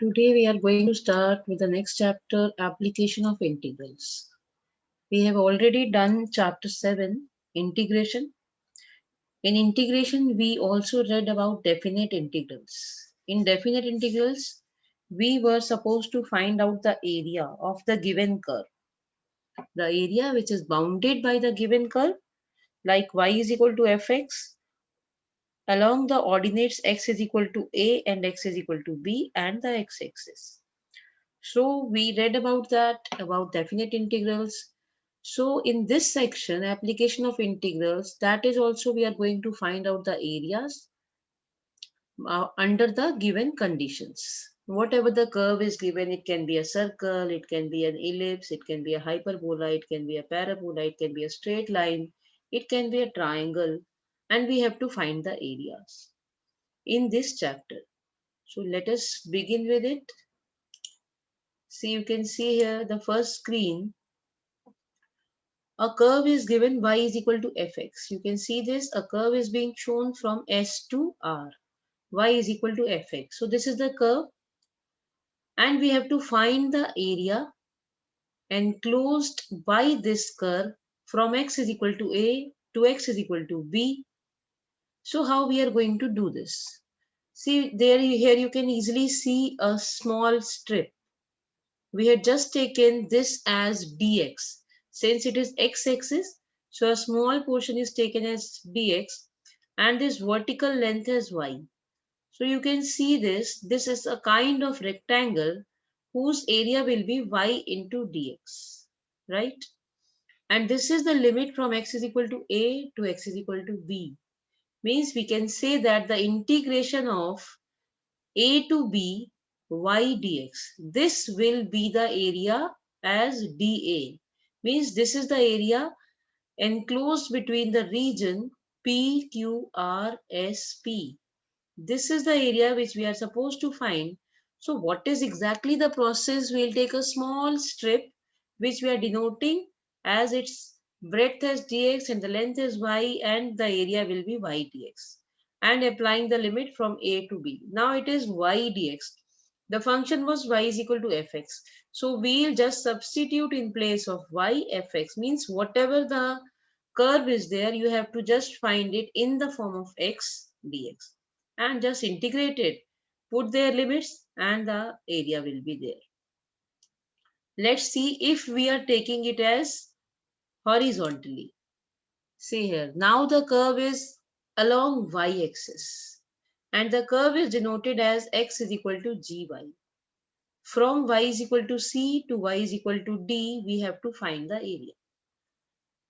Today we are going to start with the next chapter, application of integrals. We have already done chapter 7, integration. In integration, we also read about definite integrals. In definite integrals, we were supposed to find out the area of the given curve. The area which is bounded by the given curve, like y is equal to fx, along the ordinates x is equal to a and x is equal to b and the x-axis. So we read about that, about definite integrals. So in this section, application of integrals, that is also we are going to find out the areas under the given conditions. Whatever the curve is given, it can be a circle, it can be an ellipse, it can be a hyperbola, it can be a parabola, it can be a straight line, it can be a triangle, and we have to find the areas in this chapter. So let us begin with it. See, you can see here the first screen. A curve is given y is equal to fx. You can see this, a curve is being shown from S to R. Y is equal to fx. So this is the curve and we have to find the area enclosed by this curve from x is equal to a to x is equal to b. So how we are going to do this? See there, here you can easily see a small strip. We had just taken this as dx. Since it is x-axis, so a small portion is taken as dx and this vertical length is y. So you can see this. This is a kind of rectangle whose area will be y into dx, right? And this is the limit from x is equal to a to x is equal to b. Means we can say that the integration of a to b y dx. This will be the area as dA. Means this is the area enclosed between the region PQRSP. This is the area which we are supposed to find. So what is exactly the process? We'll take a small strip which we are denoting as its breadth as dx and the length is y and the area will be y dx, and applying the limit from a to b. Now it is y dx. The function was y is equal to fx. So we'll just substitute in place of y fx, means whatever the curve is there, you have to just find it in the form of x dx and just integrate it. Put their limits and the area will be there. Let's see if we are taking it as horizontally. See here, now the curve is along y-axis and the curve is denoted as x is equal to gy. From y is equal to c to y is equal to d, we have to find the area.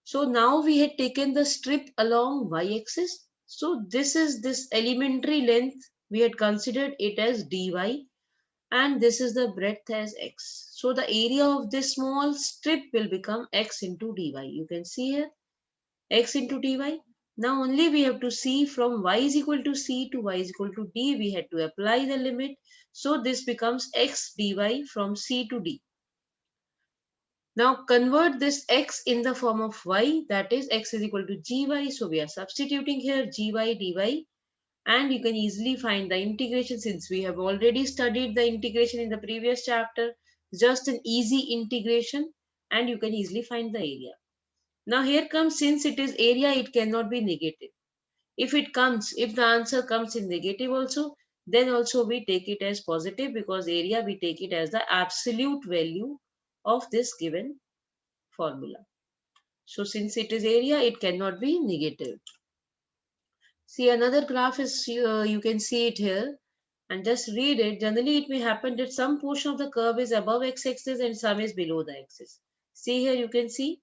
So now we had taken the strip along y-axis. So this is this elementary length. We had considered it as dy and this is the breadth as x. So the area of this small strip will become x into dy. You can see here x into dy. Now only we have to see from y is equal to c to y is equal to d. We had to apply the limit. So this becomes x dy from c to d. Now convert this x in the form of y, that is x is equal to gy. So we are substituting here gy dy and you can easily find the integration since we have already studied the integration in the previous chapter. Just an easy integration and you can easily find the area. Now here comes, since it is area, it cannot be negative. If the answer comes in negative also, then also we take it as positive because area we take it as the absolute value of this given formula. So since it is area, it cannot be negative. See, another graph is, you can see it here and just read it. Generally, it may happen that some portion of the curve is above x-axis and some is below the axis. See here, you can see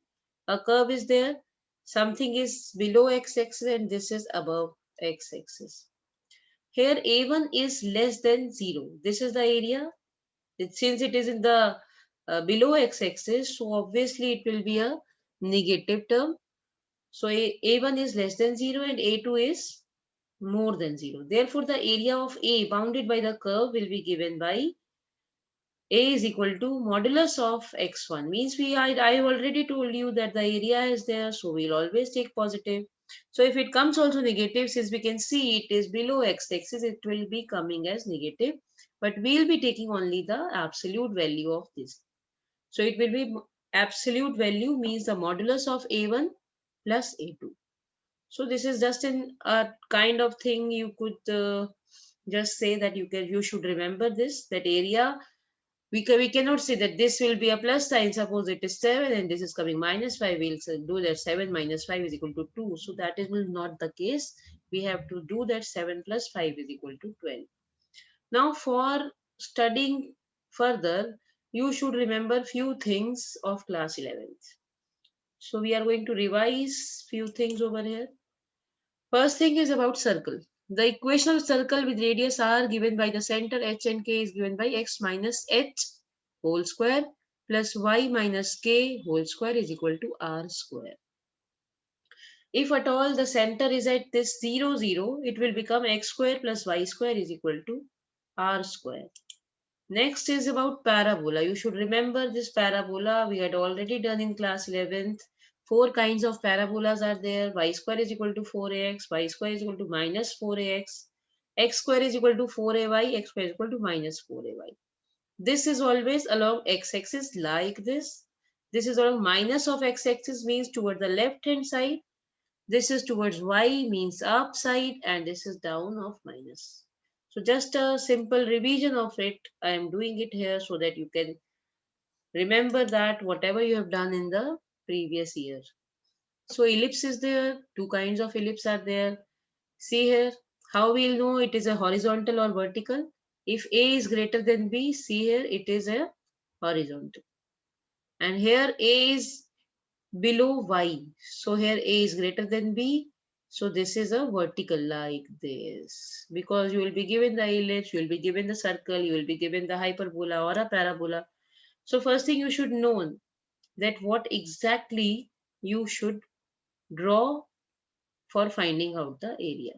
a curve is there. Something is below x-axis and this is above x-axis. Here, A1 is less than 0. This is the area. Since it is in the below x-axis, so obviously it will be a negative term. So A1 is less than 0 and A2 is more than 0. Therefore, the area of A bounded by the curve will be given by A is equal to modulus of x1. Means I already told you that the area is there, so we'll always take positive. So if it comes also negative, since we can see it is below x-axis, it will be coming as negative but we'll be taking only the absolute value of this. So it will be absolute value means the modulus of A1 plus A2. So this is just in a kind of thing you could just say that you should remember this, that area. We cannot say that this will be a plus sign. Suppose it is 7 and this is coming minus 5. We'll do that 7 minus 5 is equal to 2. So that is not the case. We have to do that 7 plus 5 is equal to 12. Now for studying further, you should remember few things of class 11th. So we are going to revise few things over here. First thing is about circle. The equation of circle with radius r given by the center h and k is given by x minus h whole square plus y minus k whole square is equal to r square. If at all the center is at this 0, 0, it will become x square plus y square is equal to r square. Next is about parabola. You should remember this parabola we had already done in class 11th. Four kinds of parabolas are there. Y square is equal to 4ax, y square is equal to minus 4ax, x square is equal to 4ay, x square is equal to minus 4ay. This is always along x-axis like this. This is along minus of x-axis means toward the left hand side. This is towards y means up side, and this is down of minus. So just a simple revision of it. I am doing it here so that you can remember that whatever you have done in the previous year. So ellipse is there. Two kinds of ellipse are there. See here how we'll know it is a horizontal or vertical. If A is greater than B, see here it is a horizontal. And here A is below y. So here A is greater than B. So this is a vertical like this. Because you will be given the ellipse, you will be given the circle, you will be given the hyperbola or a parabola. So first thing you should know that what exactly you should draw for finding out the area.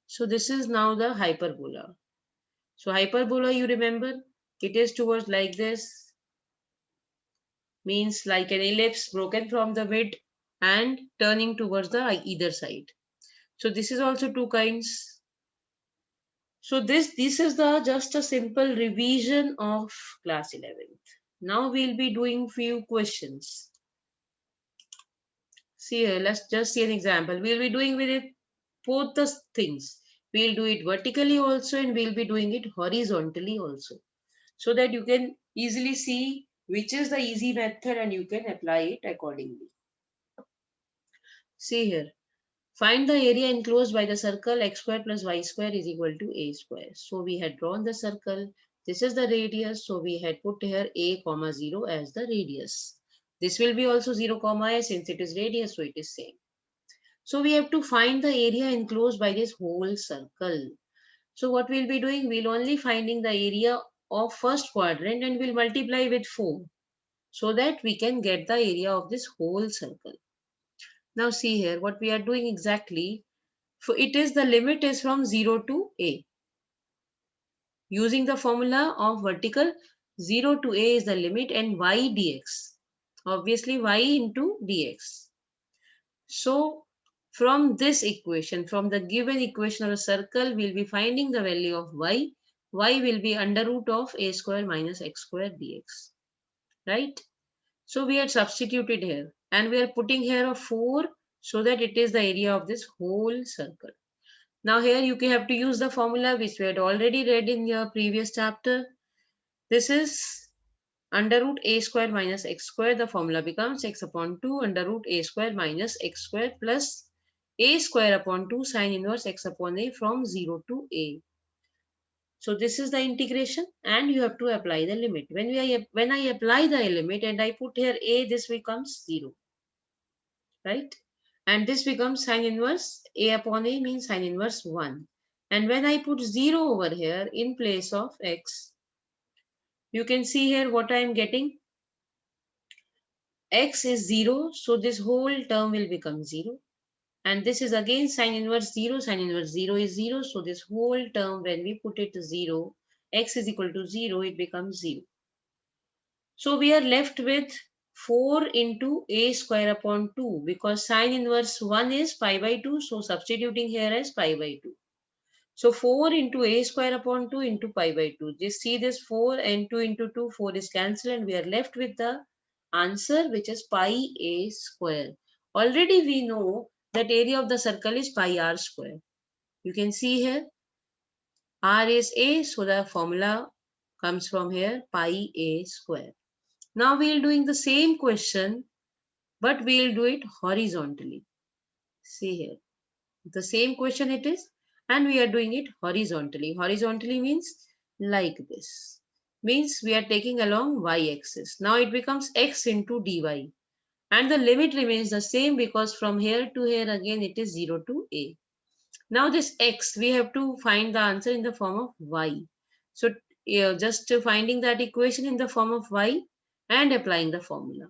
So this is now the hyperbola. So hyperbola, you remember, it is towards like this, means like an ellipse broken from the mid and turning towards the either side. So this is also two kinds. So this is the just a simple revision of class 11th. Now we'll be doing few questions. See here, let's just see an example. We'll be doing with it both the things. We'll do it vertically also and we'll be doing it horizontally also. So that you can easily see which is the easy method and you can apply it accordingly. See here. Find the area enclosed by the circle x square plus y square is equal to a square. So we had drawn the circle. This is the radius. So we had put here a comma 0 as the radius. This will be also 0 comma a since it is radius, so it is same. So we have to find the area enclosed by this whole circle. So what we'll be doing, we'll only finding the area of first quadrant and we'll multiply with 4 so that we can get the area of this whole circle. Now see here what we are doing exactly. So it is the limit is from 0 to a. Using the formula of vertical, 0 to a is the limit and y dx. Obviously y into dx. So from this equation, from the given equation of a circle, we'll be finding the value of y. Y will be under root of a square minus x square dx. Right? So we had substituted here and we are putting here a 4 so that it is the area of this whole circle. Now here you can have to use the formula which we had already read in your previous chapter. This is under root a square minus x square. The formula becomes x upon 2 under root a square minus x square plus a square upon 2 sine inverse x upon a from 0 to a. So this is the integration and you have to apply the limit. When I apply the limit and I put here a, this becomes 0. Right? And this becomes sine inverse a upon a means sine inverse 1. And when I put 0 over here in place of x, you can see here what I am getting. X is 0, so this whole term will become 0. And this is again sine inverse 0, sine inverse 0 is 0, so this whole term when we put it to 0, x is equal to 0, it becomes 0. So we are left with 4 into a square upon 2 because sine inverse 1 is pi by 2. So substituting here as pi by 2. So 4 into a square upon 2 into pi by 2. Just see this 4 and 2 into 2, 4 is cancelled and we are left with the answer which is pi a square. Already we know that area of the circle is pi r square. You can see here r is a, so the formula comes from here pi a square. Now we are doing the same question, but we will do it horizontally. See here, the same question it is, and we are doing it horizontally. Horizontally means like this. Means we are taking along y-axis. Now it becomes x into dy. And the limit remains the same because from here to here again it is 0 to a. Now this x, we have to find the answer in the form of y. So just finding that equation in the form of y and applying the formula.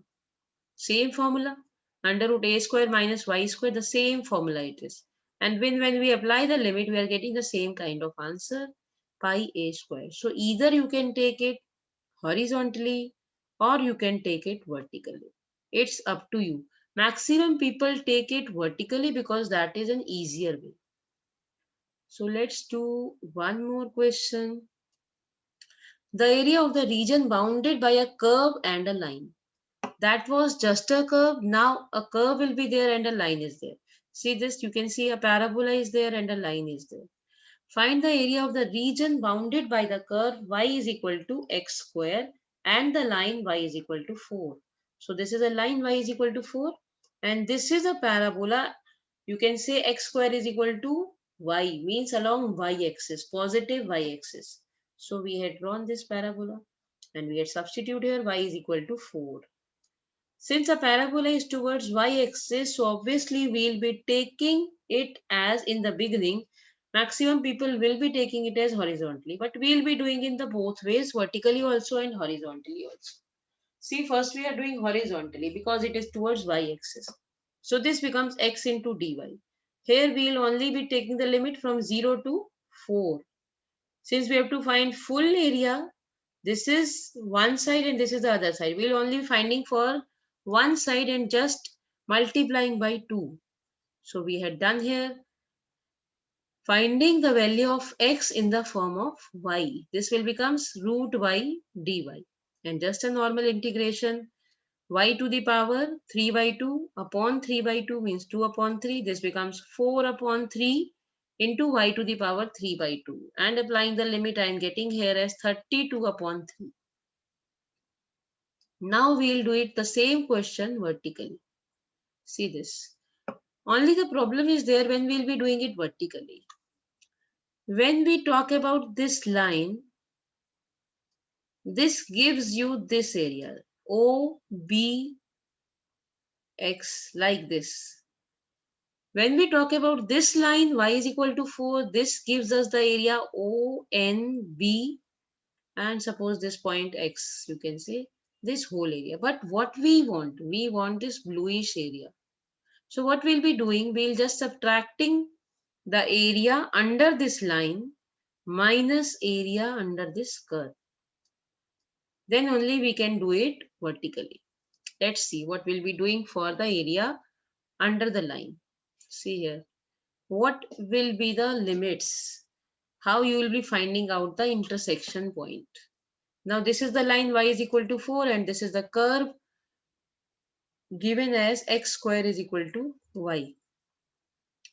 Same formula, under root a square minus y square, the same formula it is. And when we apply the limit, we are getting the same kind of answer, pi a square. So either you can take it horizontally or you can take it vertically. It's up to you. Maximum people take it vertically because that is an easier way. So let's do one more question. The area of the region bounded by a curve and a line. That was just a curve. Now a curve will be there and a line is there. See this, you can see a parabola is there and a line is there. Find the area of the region bounded by the curve y is equal to x square and the line y is equal to 4. So this is a line y is equal to 4 and this is a parabola. You can say x square is equal to y, means along y-axis, positive y-axis. So we had drawn this parabola and we had substituted here y is equal to 4. Since a parabola is towards y-axis, so obviously we'll be taking it as in the beginning, maximum people will be taking it as horizontally, but we'll be doing in the both ways, vertically also and horizontally also. See, first we are doing horizontally because it is towards y-axis. So this becomes x into dy. Here we'll only be taking the limit from 0 to 4. Since we have to find full area, this is one side and this is the other side. We'll only be finding for one side and just multiplying by 2. So we had done here finding the value of x in the form of y. This will becomes root y dy. And just a normal integration, y to the power 3 by 2 upon 3 by 2 means 2 upon 3. This becomes 4 upon 3 into y to the power 3 by 2. And applying the limit I am getting here as 32 upon 3. Now we'll do it the same question vertically. See this. Only the problem is there when we'll be doing it vertically. When we talk about this line, this gives you this area, O, B, X, like this. When we talk about this line, y is equal to 4, this gives us the area O, N, B, and suppose this point X, you can say this whole area. But what we want this bluish area. So what we'll be doing, we'll just subtracting the area under this line minus area under this curve. Then only we can do it vertically. Let's see what we'll be doing for the area under the line. See here. What will be the limits? How you will be finding out the intersection point. Now this is the line y is equal to 4 and this is the curve given as x square is equal to y.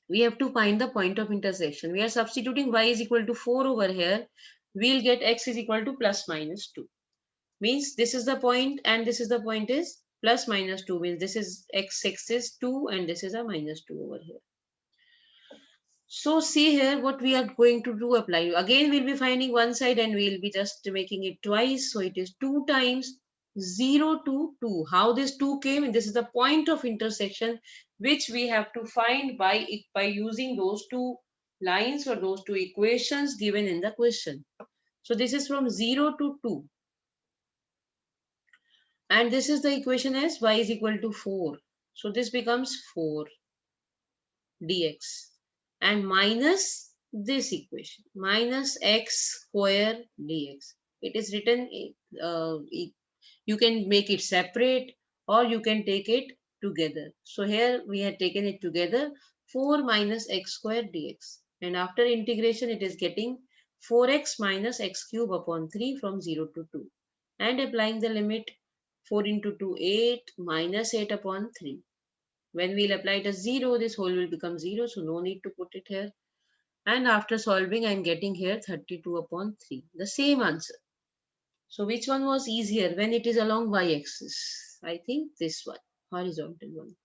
We have to find the point of intersection. We are substituting y is equal to 4 over here. We'll get x is equal to plus minus 2. Means this is the point and this is the point is plus minus 2. Means this is x is 2 and this is a minus 2 over here. So see here what we are going to do, apply. Again we'll be finding one side and we'll be just making it twice. So it is 2 times 0 to 2. How this 2 came? This is the point of intersection which we have to find by using those two lines or those two equations given in the question. So this is from 0 to 2. And this is the equation as y is equal to 4. So this becomes 4 dx and minus this equation minus x square dx. It is written, you can make it separate or you can take it together. So here we had taken it together, 4 minus x square dx. And after integration, it is getting 4x minus x cube upon 3 from 0 to 2. And applying the limit 4 into 2, 8 minus 8 upon 3. When we'll apply it as 0, this whole will become 0, so no need to put it here. And after solving, I'm getting here 32 upon 3, the same answer. So which one was easier when it is along y-axis? I think this one, horizontal one.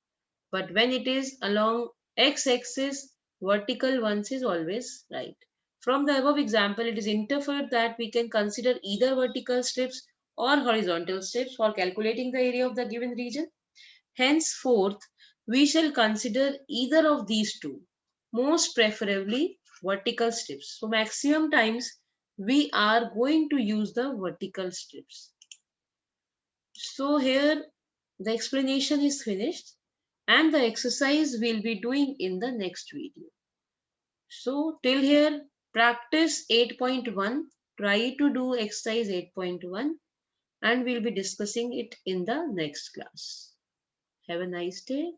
But when it is along x-axis, vertical ones is always right. From the above example, it is inferred that we can consider either vertical strips or horizontal strips for calculating the area of the given region. Henceforth, we shall consider either of these two, most preferably vertical strips. So maximum times we are going to use the vertical strips. So here the explanation is finished and the exercise we'll be doing in the next video. So till here practice 8.1, try to do exercise 8.1 and we'll be discussing it in the next class. Have a nice day.